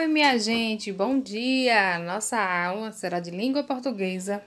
Oi, minha gente, bom dia! Nossa aula será de língua portuguesa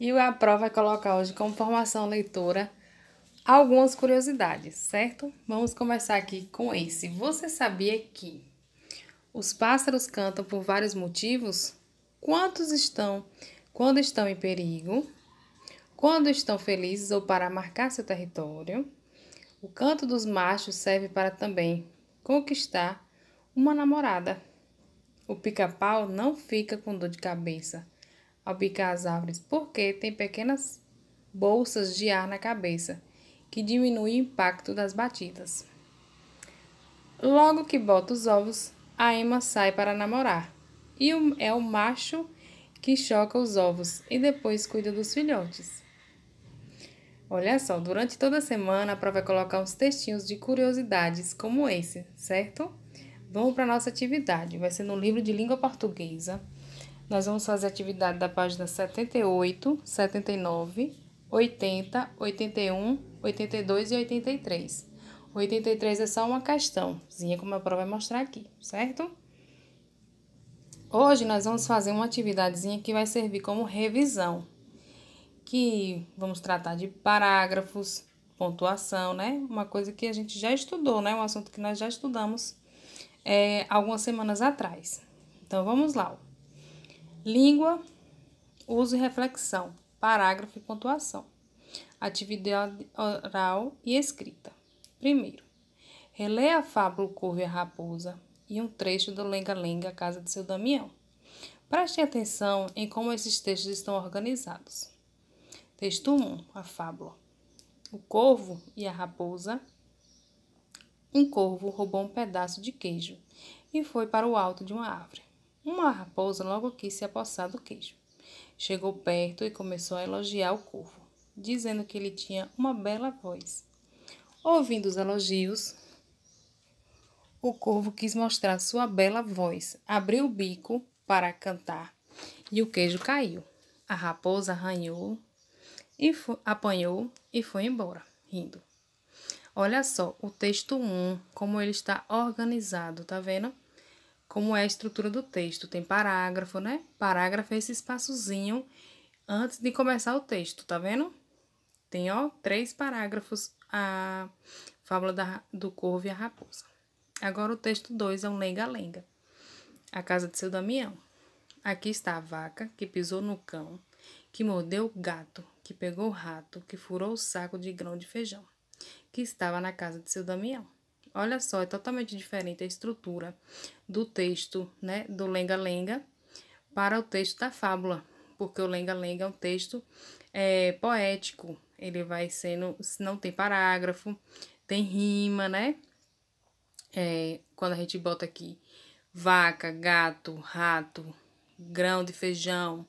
e a prova vai colocar hoje como formação leitora algumas curiosidades, certo? Vamos começar aqui com esse. Você sabia que os pássaros cantam por vários motivos? Quantos estão quando estão em perigo? Quando estão felizes ou para marcar seu território? O canto dos machos serve para também conquistar uma namorada. O pica-pau não fica com dor de cabeça ao picar as árvores porque tem pequenas bolsas de ar na cabeça que diminuem o impacto das batidas. Logo que bota os ovos, a ema sai para namorar e é o macho que choca os ovos e depois cuida dos filhotes. Olha só, durante toda a semana a prova vai colocar uns textinhos de curiosidades como esse, certo? Vamos para a nossa atividade, vai ser no livro de língua portuguesa. Nós vamos fazer a atividade da página 78, 79, 80, 81, 82 e 83. O 83 é só uma questãozinha, como a prova vai mostrar aqui, certo? Hoje nós vamos fazer uma atividadezinha que vai servir como revisão, que vamos tratar de parágrafos, pontuação, né? Uma coisa que a gente já estudou, né? Um assunto que nós já estudamos algumas semanas atrás. Então, vamos lá. Língua, uso e reflexão, parágrafo e pontuação. Atividade oral e escrita. Primeiro, releia a fábula O Corvo e a Raposa e um trecho do Lenga-Lenga, a Casa de Seu Damião. Preste atenção em como esses textos estão organizados. Texto 1, a fábula. O corvo e a raposa. Um corvo roubou um pedaço de queijo e foi para o alto de uma árvore. Uma raposa logo quis se apossar do queijo. Chegou perto e começou a elogiar o corvo, dizendo que ele tinha uma bela voz. Ouvindo os elogios, o corvo quis mostrar sua bela voz, abriu o bico para cantar e o queijo caiu. A raposa arranhou apanhou e foi embora, rindo. Olha só, o texto 1, como ele está organizado, tá vendo? Como é a estrutura do texto. Tem parágrafo, né? Parágrafo é esse espaçozinho antes de começar o texto, tá vendo? Tem, 3 parágrafos, a fábula do corvo e a raposa. Agora o texto 2 é um lenga-lenga, a casa de Seu Damião. Aqui está a vaca que pisou no cão, que mordeu o gato, que pegou o rato, que furou o saco de grão de feijão, que estava na casa de Seu Damião. Olha só, é totalmente diferente a estrutura do texto, né, do lenga-lenga para o texto da fábula, porque o lenga-lenga é um texto poético, ele vai sendo, não tem parágrafo, tem rima, né? Quando a gente bota aqui vaca, gato, rato, grão de feijão,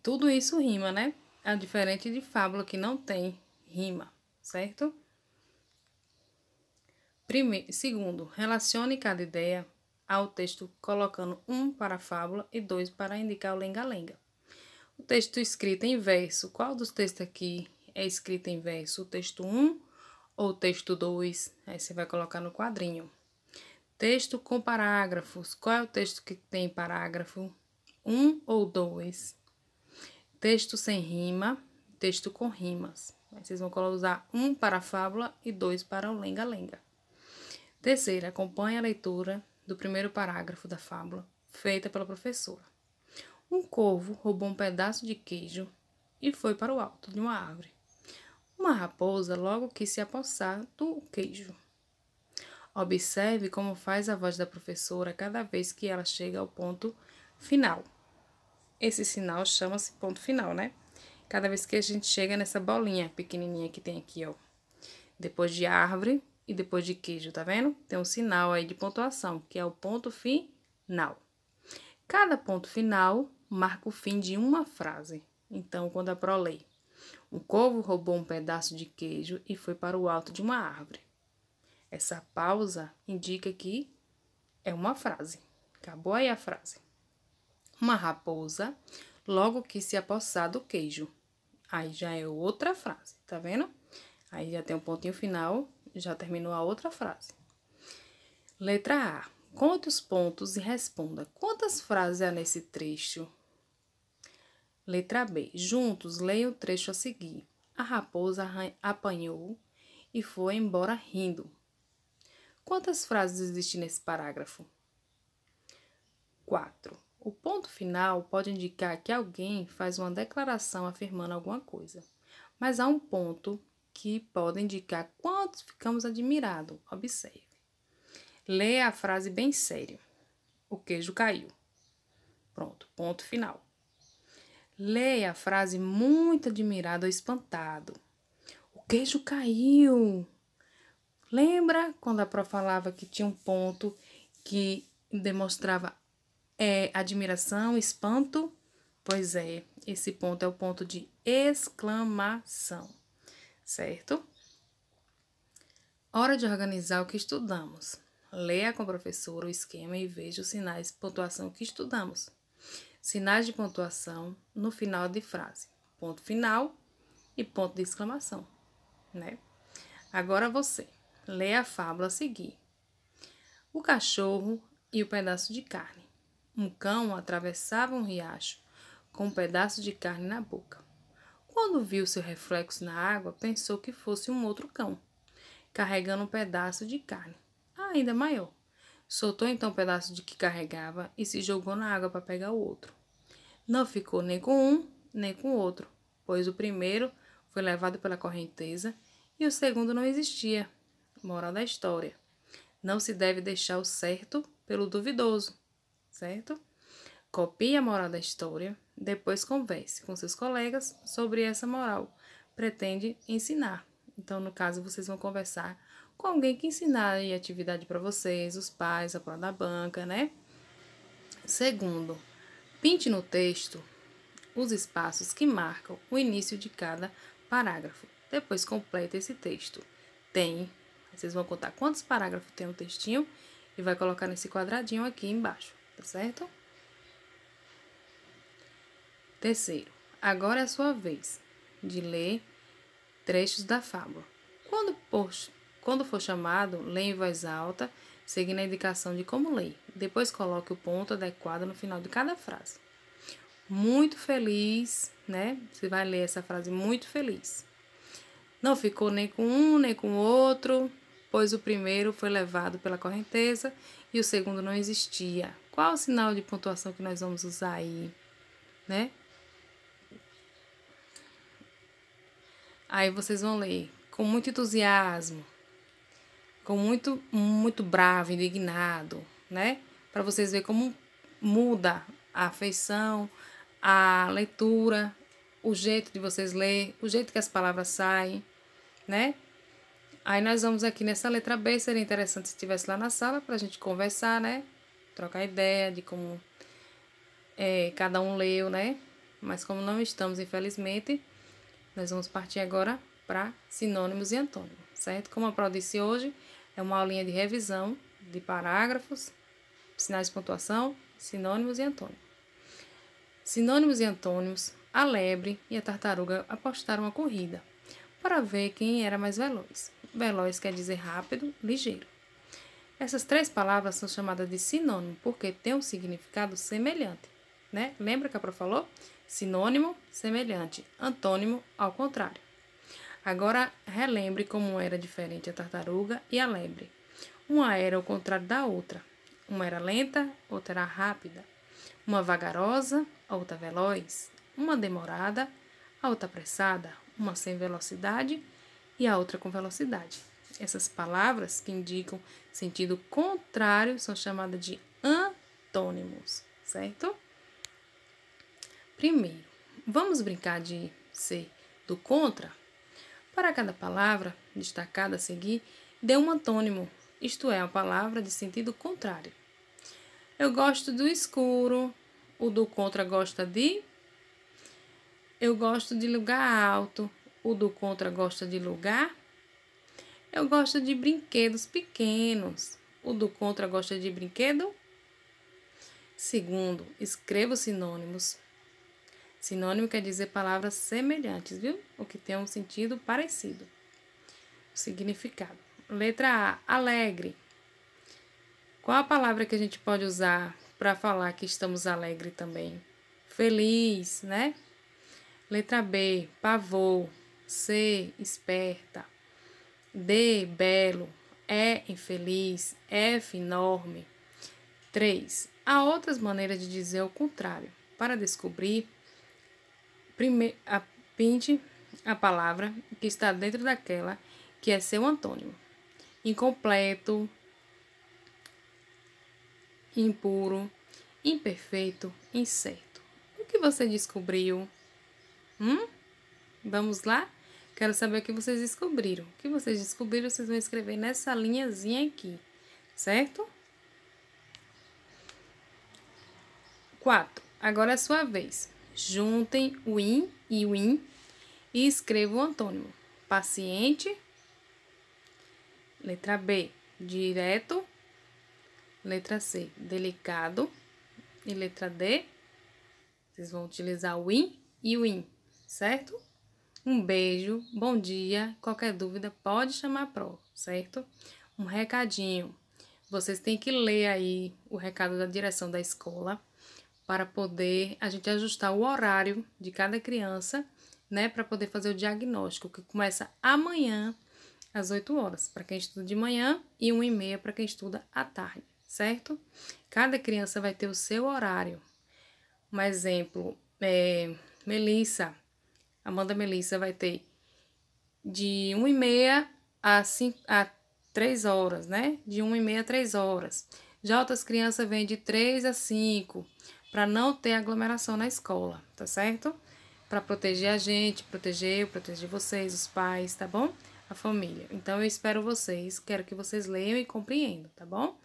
tudo isso rima, né? É diferente de fábula que não tem rima, certo? Segundo, relacione cada ideia ao texto colocando 1 para a fábula e 2 para indicar o lenga-lenga. O texto escrito em verso, qual dos textos aqui é escrito em verso? O texto 1 ou o texto 2? Aí você vai colocar no quadrinho. Texto com parágrafos, qual é o texto que tem parágrafo? 1 ou 2? Texto sem rima, texto com rimas. Aí vocês vão usar 1 para a fábula e 2 para o lenga-lenga. Terceira, acompanhe a leitura do primeiro parágrafo da fábula, feita pela professora. Um corvo roubou um pedaço de queijo e foi para o alto de uma árvore. Uma raposa logo quis se apossar do queijo. Observe como faz a voz da professora cada vez que ela chega ao ponto final. Esse sinal chama-se ponto final, né? Cada vez que a gente chega nessa bolinha pequenininha que tem aqui, depois de árvore e depois de queijo, tá vendo? Tem um sinal aí de pontuação, que é o ponto final. Cada ponto final marca o fim de uma frase. Então, quando a Pro lê, um corvo roubou um pedaço de queijo e foi para o alto de uma árvore. Essa pausa indica que é uma frase. Acabou aí a frase. Uma raposa logo quis se apossar do queijo. Aí já é outra frase, tá vendo? Aí já tem um pontinho final, já terminou a outra frase. Letra A. Conte os pontos e responda. Quantas frases há nesse trecho? Letra B. Juntos, leiam o trecho a seguir. A raposa apanhou e foi embora rindo. Quantas frases existem nesse parágrafo? 4. O ponto final pode indicar que alguém faz uma declaração afirmando alguma coisa, mas há um ponto que pode indicar quantos ficamos admirados. Observe. Leia a frase bem sério. O queijo caiu. Pronto, ponto final. Leia a frase muito admirado ou espantado. O queijo caiu. Lembra quando a prof falava que tinha um ponto que demonstrava admiração, espanto? Pois é, esse ponto é o ponto de exclamação, certo? Hora de organizar o que estudamos. Leia com a professora o esquema e veja os sinais de pontuação que estudamos. Sinais de pontuação no final de frase. Ponto final e ponto de exclamação, né? Agora você, leia a fábula a seguir. O cachorro e o pedaço de carne. Um cão atravessava um riacho com um pedaço de carne na boca. Quando viu seu reflexo na água, pensou que fosse um outro cão, carregando um pedaço de carne, ainda maior. Soltou então o pedaço de que carregava e se jogou na água para pegar o outro. Não ficou nem com um, nem com o outro, pois o primeiro foi levado pela correnteza e o segundo não existia. Moral da história: não se deve deixar o certo pelo duvidoso, certo? Copie a moral da história, depois converse com seus colegas sobre essa moral. Pretende ensinar. Então, no caso, vocês vão conversar com alguém que ensinar a atividade para vocês, os pais, a pró da banca, né? Segundo, pinte no texto os espaços que marcam o início de cada parágrafo. Depois completa esse texto. Vocês vão contar quantos parágrafos tem o textinho e vai colocar nesse quadradinho aqui embaixo, tá certo? Terceiro, agora é a sua vez de ler trechos da fábula. Quando for chamado, leia em voz alta, seguindo a indicação de como ler. Depois coloque o ponto adequado no final de cada frase. Muito feliz, né? Você vai ler essa frase muito feliz. Não ficou nem com um, nem com o outro, pois o primeiro foi levado pela correnteza e o segundo não existia. Qual o sinal de pontuação que nós vamos usar aí, né? Aí vocês vão ler com muito entusiasmo, com muito bravo, indignado, né? Para vocês verem como muda a afeição, a leitura, o jeito de vocês ler, o jeito que as palavras saem, né? Aí nós vamos aqui nessa letra B, seria interessante se estivesse lá na sala para a gente conversar, né? Trocar ideia de como cada um leu, né? Mas como não estamos, infelizmente, nós vamos partir agora para sinônimos e antônimos, certo? Como a Pro disse hoje, é uma aulinha de revisão de parágrafos, sinais de pontuação, sinônimos e antônimos. Sinônimos e antônimos: a lebre e a tartaruga apostaram uma corrida para ver quem era mais veloz. Veloz quer dizer rápido, ligeiro. Essas três palavras são chamadas de sinônimo porque têm um significado semelhante, né? Lembra que a Pro falou? Sinônimo, semelhante. Antônimo, ao contrário. Agora, relembre como era diferente a tartaruga e a lebre. Uma era o contrário da outra. Uma era lenta, outra era rápida. Uma vagarosa, outra veloz. Uma demorada, a outra apressada. Uma sem velocidade e a outra com velocidade. Essas palavras que indicam sentido contrário são chamadas de antônimos, certo? Primeiro, vamos brincar de ser do contra? Para cada palavra destacada a seguir, dê um antônimo, isto é, uma palavra de sentido contrário. Eu gosto do escuro, o do contra gosta de... Eu gosto de lugar alto, o do contra gosta de lugar... Eu gosto de brinquedos pequenos, o do contra gosta de brinquedo... Segundo, escreva os sinônimos. Sinônimo quer dizer palavras semelhantes, viu? O que tem um sentido parecido. O significado. Letra A, alegre. Qual a palavra que a gente pode usar para falar que estamos alegres também? Feliz, né? Letra B, pavor. C, esperta. D, belo. E, infeliz. F, enorme. 3. Há outras maneiras de dizer o contrário. Para descobrir, pinte a palavra que está dentro daquela que é seu antônimo. Incompleto, impuro, imperfeito, incerto. O que você descobriu? Vamos lá? Quero saber o que vocês descobriram. O que vocês descobriram, vocês vão escrever nessa linhazinha aqui, certo? 4. Agora é a sua vez. Juntem o in e o in e escrevam o antônimo. Paciente. Letra B, direto. Letra C, delicado. E letra D, vocês vão utilizar o in e o in, certo? Um beijo, bom dia. Qualquer dúvida pode chamar a Pro, certo? Um recadinho. Vocês têm que ler aí o recado da direção da escola para poder a gente ajustar o horário de cada criança, né? Para poder fazer o diagnóstico, que começa amanhã às 8 horas, para quem estuda de manhã, e 1h30 para quem estuda à tarde, certo? Cada criança vai ter o seu horário. Um exemplo, Amanda Melissa vai ter de 1h30 a 3 horas, né? De 1h30 a 3 horas. Já outras crianças vêm de 3 a 5, para não ter aglomeração na escola, tá certo? Para proteger a gente, proteger vocês, os pais, tá bom? A família. Então, eu espero vocês, quero que vocês leiam e compreendam, tá bom?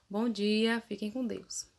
Bom dia, fiquem com Deus.